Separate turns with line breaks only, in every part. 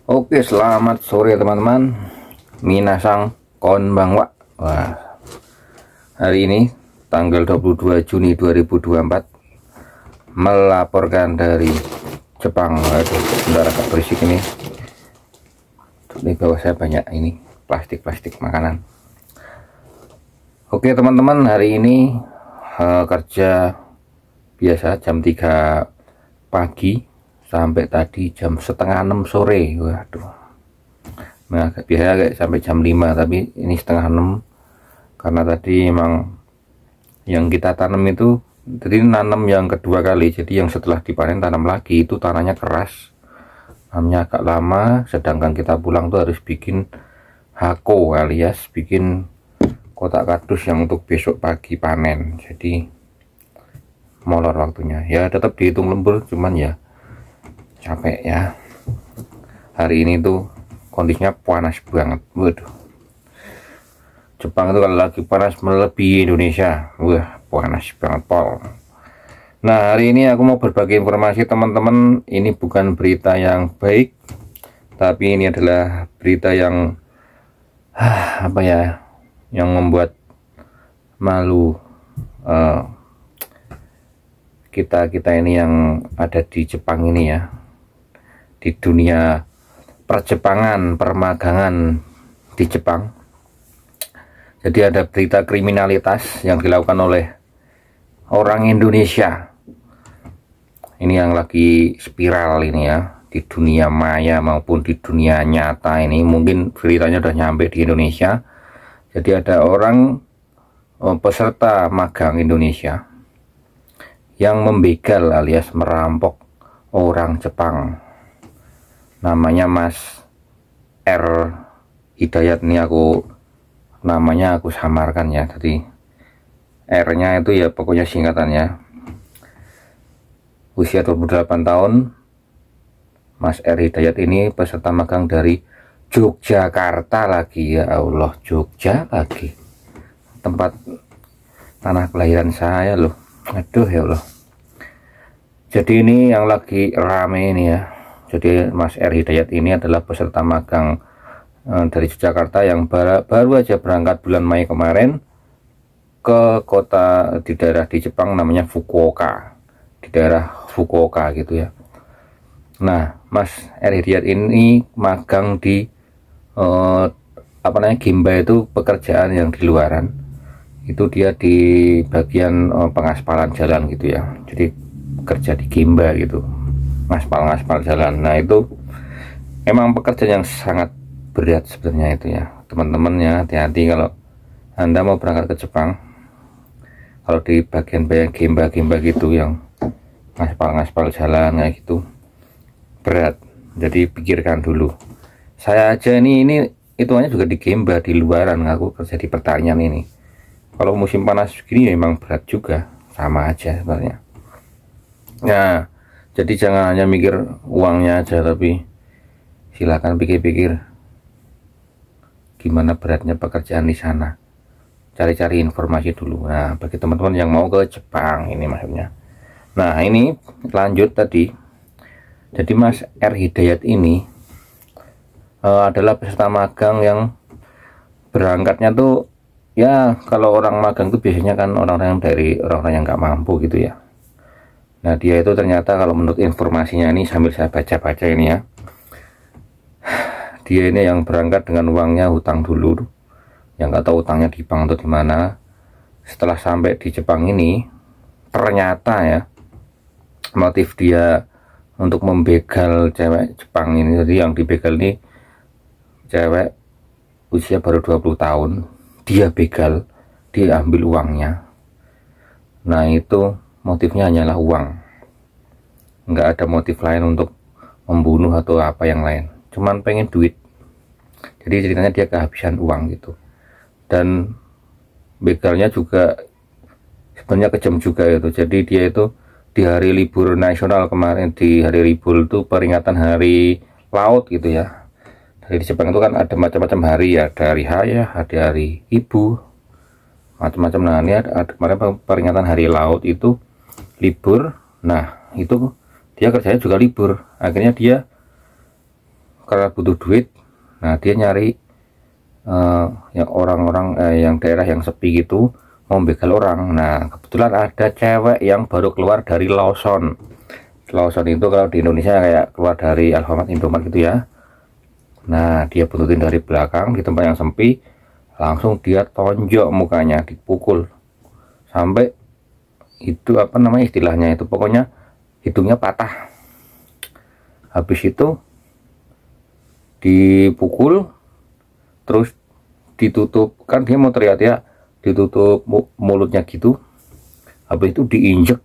Oke, selamat sore teman-teman. Minasang konbanwa. Wah, hari ini tanggal 22 Juni 2024 melaporkan dari Jepang. Aduh, sebentar agak berisik ini. Di bawah saya banyak ini plastik makanan. Oke teman-teman, hari ini kerja biasa jam 3 pagi sampai tadi jam setengah 6 sore. Waduh, nah biasanya kayak sampai jam 5, tapi ini setengah 6 karena tadi emang yang kita tanam itu jadi nanam yang kedua kali. Jadi yang setelah dipanen tanam lagi itu tanahnya keras, tanamnya agak lama, sedangkan kita pulang tuh harus bikin hako alias bikin kotak kardus yang untuk besok pagi panen. Jadi molor waktunya ya, tetap dihitung lembur, cuman ya capek ya. Hari ini tuh kondisinya panas banget. Waduh, Jepang itu kalau lagi panas melebihi Indonesia. Wah, panas banget pol. Nah, hari ini aku mau berbagi informasi teman-teman. Ini bukan berita yang baik, tapi ini adalah berita yang apa ya, yang membuat malu kita ini yang ada di Jepang ini ya, di dunia perjepangan, permagangan di Jepang. Jadi ada berita kriminalitas yang dilakukan oleh orang Indonesia. Ini yang lagi spiral ini ya, di dunia maya maupun di dunia nyata ini. Mungkin beritanya udah nyampe di Indonesia. Jadi ada orang peserta magang Indonesia yang membegal alias merampok orang Jepang. Namanya Mas R. Hidayat. Ini namanya aku samarkan ya, jadi R nya itu ya pokoknya singkatannya. Usia 28 tahun. Mas R. Hidayat ini peserta magang dari Yogyakarta lagi. Ya Allah, Jogja lagi, tempat tanah kelahiran saya loh. Aduh ya Allah. Jadi ini yang lagi rame ini ya. Jadi Mas R. Hidayat ini adalah peserta magang dari Yogyakarta yang baru aja berangkat bulan Mei kemarin ke kota di daerah di Jepang namanya Fukuoka, di daerah Fukuoka gitu ya. Nah, Mas R. Hidayat ini magang di Gemba, itu pekerjaan yang di luaran. Itu dia di bagian pengaspalan jalan gitu ya. Jadi kerja di Gemba gitu, ngaspal jalan. Nah, itu emang pekerjaan yang sangat berat sebenarnya itu ya teman-teman ya. Hati-hati kalau Anda mau berangkat ke Jepang, kalau di bagian Gemba gitu yang ngaspal jalan kayak gitu berat. Jadi pikirkan dulu. Saya aja ini hitungannya juga di Gemba, di luaran. Aku kerja di pertanian ini. Kalau musim panas gini ya emang berat juga, sama aja sebenarnya. Nah, jadi jangan hanya mikir uangnya aja, tapi silakan pikir-pikir gimana beratnya pekerjaan di sana. Cari-cari informasi dulu. Nah, bagi teman-teman yang mau ke Jepang ini maksudnya. Nah, ini lanjut tadi. Jadi Mas R. Hidayat ini adalah peserta magang yang berangkatnya tuh ya, kalau orang magang tuh biasanya kan orang-orang yang nggak mampu gitu ya. Nah, dia itu ternyata kalau menurut informasinya ini, sambil saya baca-baca ini ya, dia ini yang berangkat dengan uangnya hutang dulu, yang nggak tahu hutangnya di bank atau di mana. Setelah sampai di Jepang ini, ternyata ya motif dia untuk membegal cewek Jepang ini. Jadi yang dibegal ini cewek usia baru 20 tahun. Dia begal, dia ambil uangnya. Nah, itu motifnya hanyalah uang, nggak ada motif lain untuk membunuh atau apa yang lain, cuman pengen duit. Jadi ceritanya dia kehabisan uang gitu. Dan begalnya juga sebenarnya kejam juga itu. Jadi dia itu di hari libur nasional kemarin, di hari libur itu peringatan hari laut gitu ya. Dari Jepang itu kan ada macam-macam hari ya, ada hari H, ada hari Ibu, macam-macam. Nah, ini ada kemarin peringatan hari laut itu libur. Nah, itu dia kerjanya juga libur. Akhirnya dia karena butuh duit. Nah dia nyari yang orang-orang yang daerah yang sepi gitu, mau begal orang. Nah kebetulan ada cewek yang baru keluar dari Lawson. Lawson itu kalau di Indonesia kayak keluar dari Alfamart, Indomart gitu ya. Nah dia buntutin dari belakang di tempat yang sempit, langsung dia tonjok mukanya, dipukul sampai itu apa namanya istilahnya itu, pokoknya hidungnya patah. Habis itu dipukul, terus ditutup, kan dia mau teriak-teriak, ditutup mulutnya gitu. Habis itu diinjek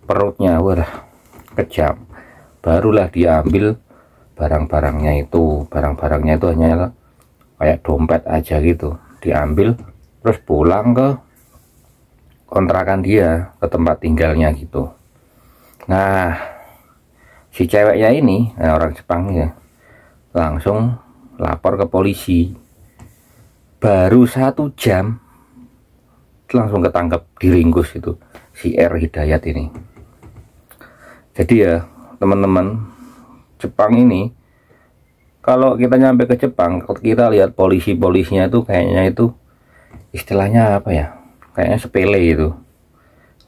perutnya. Wah kejam. Barulah diambil barang-barangnya itu. Barang-barangnya itu hanya kayak dompet aja gitu, diambil terus pulang ke kontrakan dia, ke tempat tinggalnya gitu. Nah si ceweknya ini, orang Jepang ya, langsung lapor ke polisi. Baru 1 jam langsung ketangkep, diringkus itu si R Hidayat ini. Jadi ya teman-teman, Jepang ini kalau kita nyampe ke Jepang, kalau kita lihat polisi-polisinya itu kayaknya itu istilahnya apa ya, kayaknya sepele itu,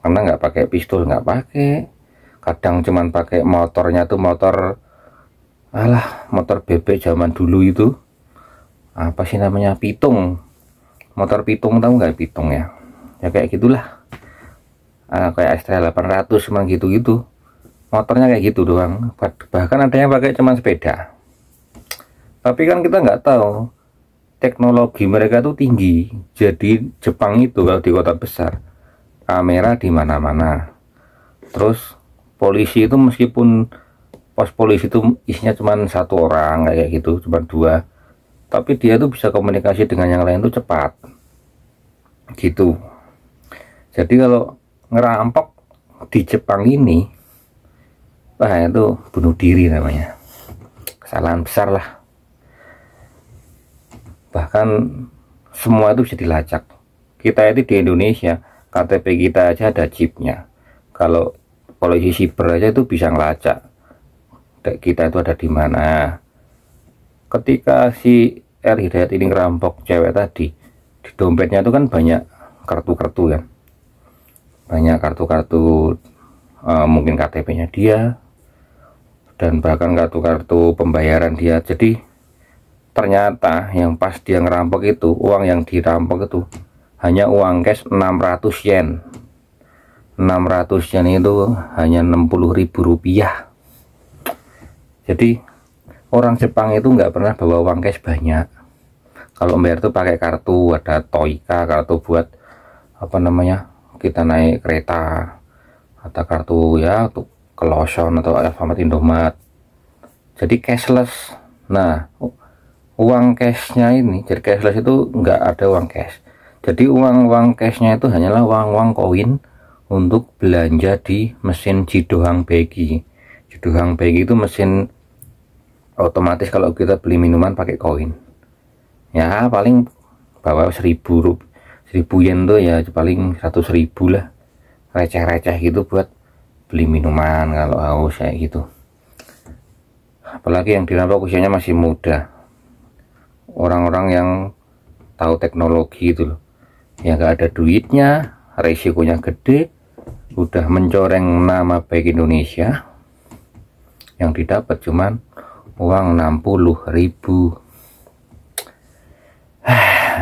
karena nggak pakai pistol, nggak pakai, kadang cuman pakai motornya tuh motor motor bebek zaman dulu itu, apa sih namanya, pitung, motor pitung, tahu nggak pitung ya, ya kayak gitulah, kayak Astra 800 cuman gitu-gitu, motornya kayak gitu doang. Bahkan ada yang pakai cuman sepeda. Tapi kan kita nggak tahu teknologi mereka tuh tinggi. Jadi Jepang itu kalau di kota besar kamera di mana-mana. Terus polisi itu meskipun pos polisi itu isinya cuma 1 orang kayak gitu, cuma 2, tapi dia tuh bisa komunikasi dengan yang lain tuh cepat gitu. Jadi kalau ngerampok di Jepang ini, wah itu bunuh diri namanya, kesalahan besar lah. Bahkan semua itu bisa dilacak. Kita itu di Indonesia, KTP kita aja ada chipnya. Kalau polisi siber aja itu bisa ngelacak kita itu ada di mana. Ketika si R Hidayat ini ngerampok cewek tadi, di dompetnya itu kan banyak kartu-kartu kan, banyak kartu-kartu, mungkin KTP-nya dia, dan bahkan kartu-kartu pembayaran dia. Jadi ternyata yang pas dia ngerampok itu, uang yang dirampok itu hanya uang cash 600 yen. 600 yen itu hanya 60.000 rupiah. Jadi orang Jepang itu nggak pernah bawa uang cash banyak. Kalau bayar tuh pakai kartu, ada Toika, kartu buat apa namanya, kita naik kereta, atau kartu ya untuk ke Lawson atau Alfamart, Indomart. Jadi cashless. Nah uang cashnya ini, jadi cashless itu nggak ada uang cash. Jadi uang cashnya itu hanyalah uang koin untuk belanja di mesin Jidohang Begi. Jidohang Begi itu mesin otomatis kalau kita beli minuman pakai koin. Ya paling bawa 1000 yen tuh ya paling 100.000 lah, receh-receh gitu buat beli minuman kalau haus kayak gitu. Apalagi yang dirampok usianya masih muda, orang-orang yang tahu teknologi itu loh, yang gak ada duitnya, resikonya gede, udah mencoreng nama baik Indonesia, yang didapat cuman uang 60.000.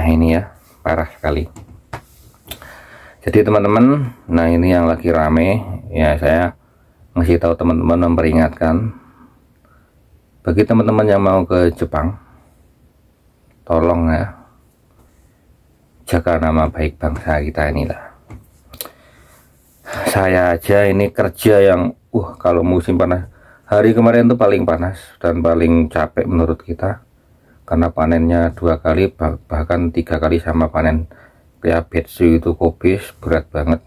Ini ya parah sekali. Jadi teman-teman, nah ini yang lagi rame ya, saya ngasih tahu teman-teman, memperingatkan bagi teman-teman yang mau ke Jepang, tolong ya jaga nama baik bangsa kita inilah. Saya aja ini kerja yang kalau musim panas, hari kemarin tuh paling panas dan paling capek menurut kita, karena panennya 2 kali bahkan 3 kali sama panen kayak betsu itu, kobis berat banget,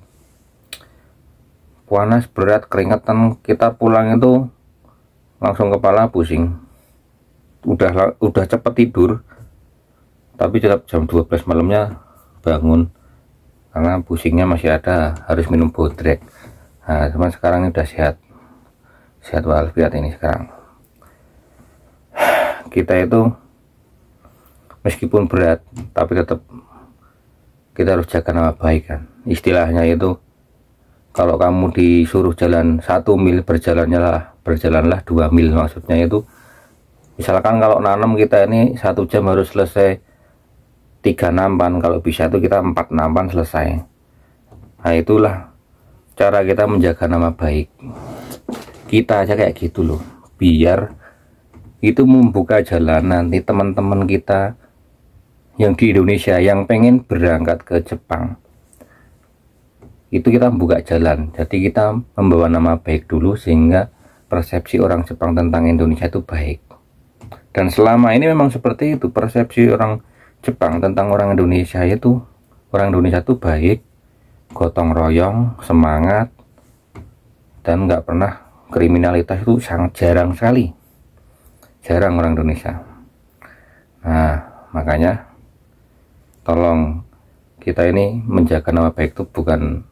panas berat, keringetan. Kita pulang itu langsung kepala pusing, udah cepet tidur, tapi tetap jam 12 malamnya bangun karena pusingnya masih ada, harus minum bodrek. Nah cuman sekarang ini udah sehat walafiat ini sekarang kita itu meskipun berat tapi tetap kita harus jaga nama baik kan. Istilahnya itu kalau kamu disuruh jalan 1 mil, berjalanlah 2 mil. Maksudnya itu misalkan kalau nanam kita ini 1 jam harus selesai 3 nampan, kalau bisa itu kita 4 nampan selesai. Nah itulah cara kita menjaga nama baik kita aja kayak gitu loh, biar itu membuka jalan nanti teman-teman kita yang di Indonesia yang pengen berangkat ke Jepang, itu kita membuka jalan. Jadi kita membawa nama baik dulu sehingga persepsi orang Jepang tentang Indonesia itu baik. Dan selama ini memang seperti itu, persepsi orang Jepang tentang orang Indonesia itu, orang Indonesia itu baik, gotong royong, semangat, dan nggak pernah kriminalitas, itu sangat jarang sekali, jarang orang Indonesia. Nah makanya tolong kita ini menjaga nama baik itu bukan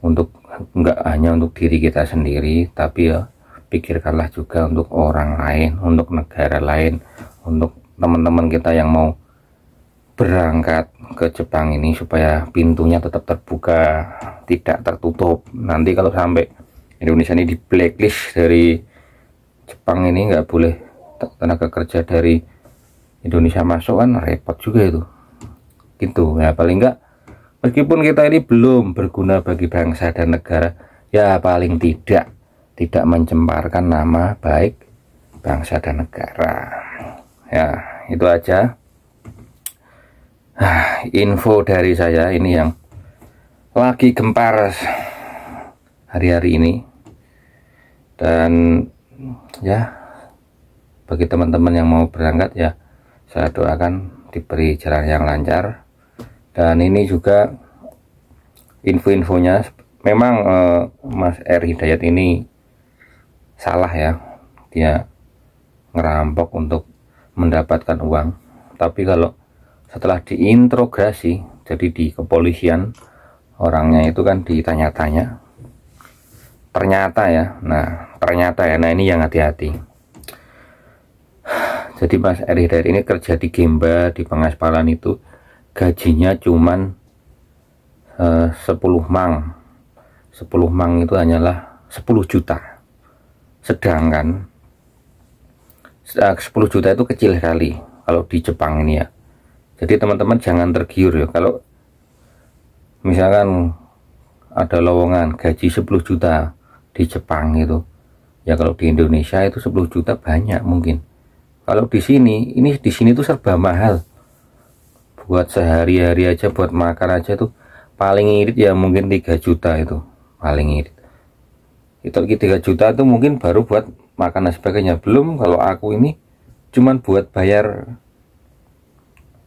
untuk, nggak hanya untuk diri kita sendiri, tapi ya pikirkanlah juga untuk orang lain, untuk negara lain, untuk teman-teman kita yang mau berangkat ke Jepang ini, supaya pintunya tetap terbuka, tidak tertutup. Nanti kalau sampai Indonesia ini di blacklist dari Jepang ini, nggak boleh tenaga kerja dari Indonesia masuk, kan repot juga itu gitu ya. Paling nggak, meskipun kita ini belum berguna bagi bangsa dan negara, ya paling tidak mencemparkan nama baik bangsa dan negara. Ya itu aja info dari saya ini yang lagi gempar hari-hari ini. Dan ya bagi teman-teman yang mau berangkat, ya saya doakan diberi jalan yang lancar. Dan ini juga info-infonya memang Mas R. Hidayat ini salah ya, dia ngerampok untuk mendapatkan uang. Tapi kalau setelah diinterogasi, jadi di kepolisian, orangnya itu kan ditanya-tanya, ternyata ya, nah ini yang hati-hati. Jadi Mas R. Hidayat ini kerja di Gemba, di pengaspalan itu gajinya cuman 10 mang. 10 mang itu hanyalah 10 juta. Sedangkan 10 juta itu kecil sekali kalau di Jepang ini ya. Jadi teman-teman jangan tergiur ya, kalau misalkan ada lowongan gaji 10 juta di Jepang itu, ya kalau di Indonesia itu 10 juta banyak mungkin. Kalau di sini, di sini tuh serba mahal. Buat sehari-hari aja, buat makan aja tuh paling irit ya mungkin 3 juta itu paling irit. Itu 3 juta itu mungkin baru buat makan dan sebagainya. Belum kalau aku ini cuman buat bayar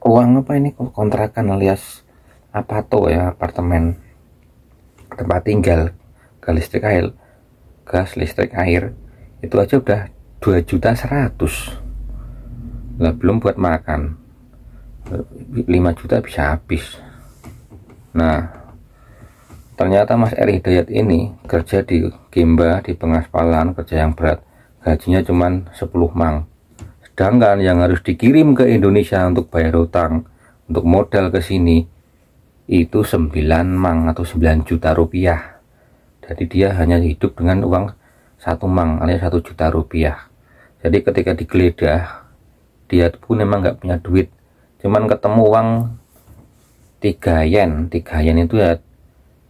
uang apa ini, kontrakan alias apa tuh ya, apartemen, tempat tinggal, gas listrik air itu aja udah 2.100.000. Lah belum buat makan, 5 juta bisa habis. Nah ternyata Mas R. Hidayat ini kerja di Gemba, di pengaspalan, kerja yang berat, gajinya cuman 10 mang. Sedangkan yang harus dikirim ke Indonesia untuk bayar utang, untuk modal ke sini itu 9 mang atau 9 juta rupiah. Jadi dia hanya hidup dengan uang 1 mang alias 1 juta rupiah. Jadi ketika digeledah, dia pun memang nggak punya duit, cuman ketemu uang 3 yen itu ya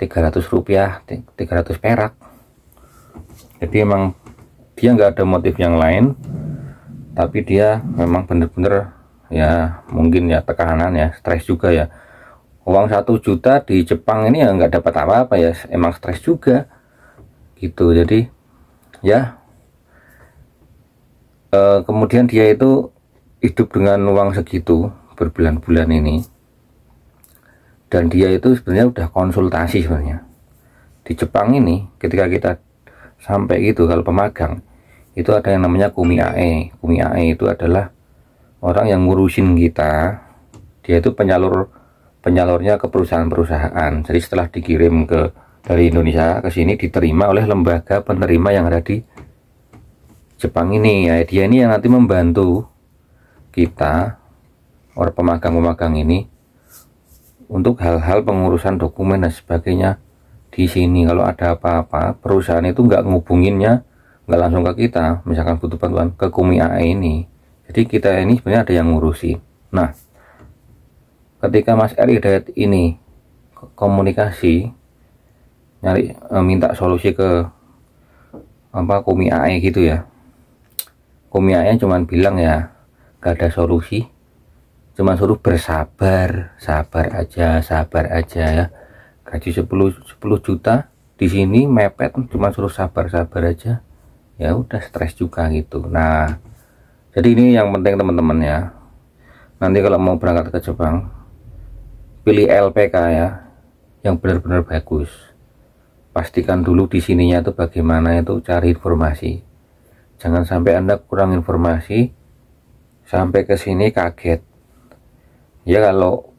300 rupiah, 300 perak. Jadi emang dia nggak ada motif yang lain, tapi dia memang bener-bener ya mungkin ya tekanan ya, stres juga ya. Uang 1 juta di Jepang ini ya nggak dapat apa-apa ya, emang stres juga gitu. Jadi ya kemudian dia itu hidup dengan uang segitu berbulan-bulan ini, dan dia itu sebenarnya udah konsultasi sebenarnya di Jepang ini. Ketika kita sampai gitu, kalau pemagang itu ada yang namanya kumiae. Kumiae itu adalah orang yang ngurusin kita, dia itu penyalurnya ke perusahaan-perusahaan. Jadi setelah dikirim dari Indonesia ke sini, diterima oleh lembaga penerima yang ada di Jepang ini ya. Dia ini yang nanti membantu kita orang pemagang-pemagang ini untuk hal-hal pengurusan dokumen dan sebagainya di sini. Kalau ada apa-apa, perusahaan itu nggak ngubunginnya, nggak langsung ke kita, misalkan butuh bantuan ke Kumi AE ini. Jadi kita ini sebenarnya ada yang ngurusi. Nah, ketika Mas R Hidayat ini komunikasi nyari minta solusi ke Kumi AE gitu ya, Kumi AE cuman bilang ya gak ada solusi, cuman suruh bersabar, sabar aja ya. Gaji 10 juta di sini mepet, cuma suruh sabar aja. Ya udah, stres juga gitu. Nah, jadi ini yang penting teman-teman ya. Nanti kalau mau berangkat ke Jepang, pilih LPK ya, yang benar-benar bagus. Pastikan dulu di sininya itu bagaimana, itu cari informasi. Jangan sampai Anda kurang informasi, sampai ke sini kaget. Ya kalau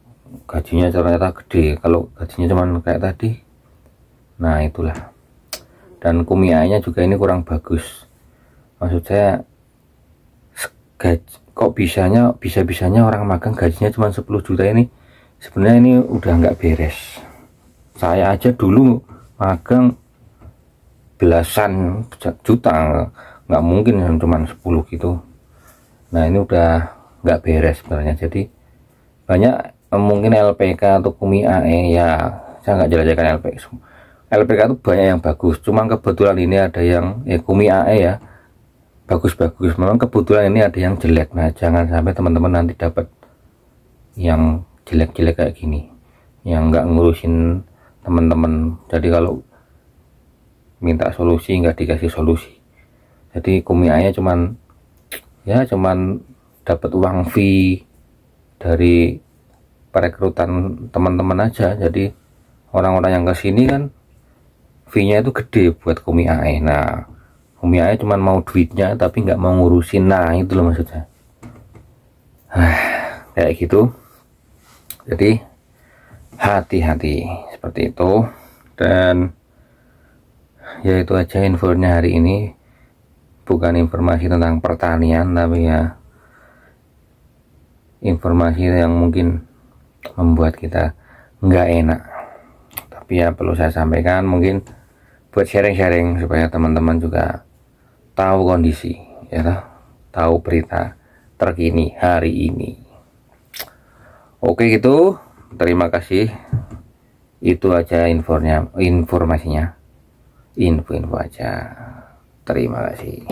gajinya ternyata gede, kalau gajinya cuman kayak tadi, nah itulah. Dan kumianya juga ini kurang bagus. Maksud saya, kok bisa-bisanya orang magang gajinya cuma 10 juta ini, sebenarnya ini udah nggak beres. Saya aja dulu magang belasan juta, nggak mungkin cuma 10 gitu. Nah ini udah nggak beres sebenarnya. Jadi banyak mungkin LPK atau Kumi AE ya, saya nggak jelek-jelekan LPK itu banyak yang bagus, cuma kebetulan ini ada yang Kumi AE ya bagus-bagus, memang kebetulan ini ada yang jelek. Nah jangan sampai teman-teman nanti dapat yang jelek-jelek kayak gini, yang nggak ngurusin teman-teman. Jadi kalau minta solusi nggak dikasih solusi. Jadi Kumi AE cuman dapat uang fee dari perekrutan teman-teman aja. Jadi orang-orang yang kesini kan fee-nya itu gede buat Kumi AE. Nah Kumi AE cuman mau duitnya tapi nggak mau ngurusin. Nah itu loh maksudnya. Kayak gitu. Jadi hati-hati seperti itu. Dan ya itu aja infonya hari ini. Bukan informasi tentang pertanian, tapi ya informasi yang mungkin membuat kita nggak enak. Tapi ya perlu saya sampaikan, mungkin buat sharing-sharing supaya teman-teman juga tahu kondisi ya, tahu berita terkini hari ini. Oke gitu, terima kasih. Itu aja informasinya, info aja. Terima kasih.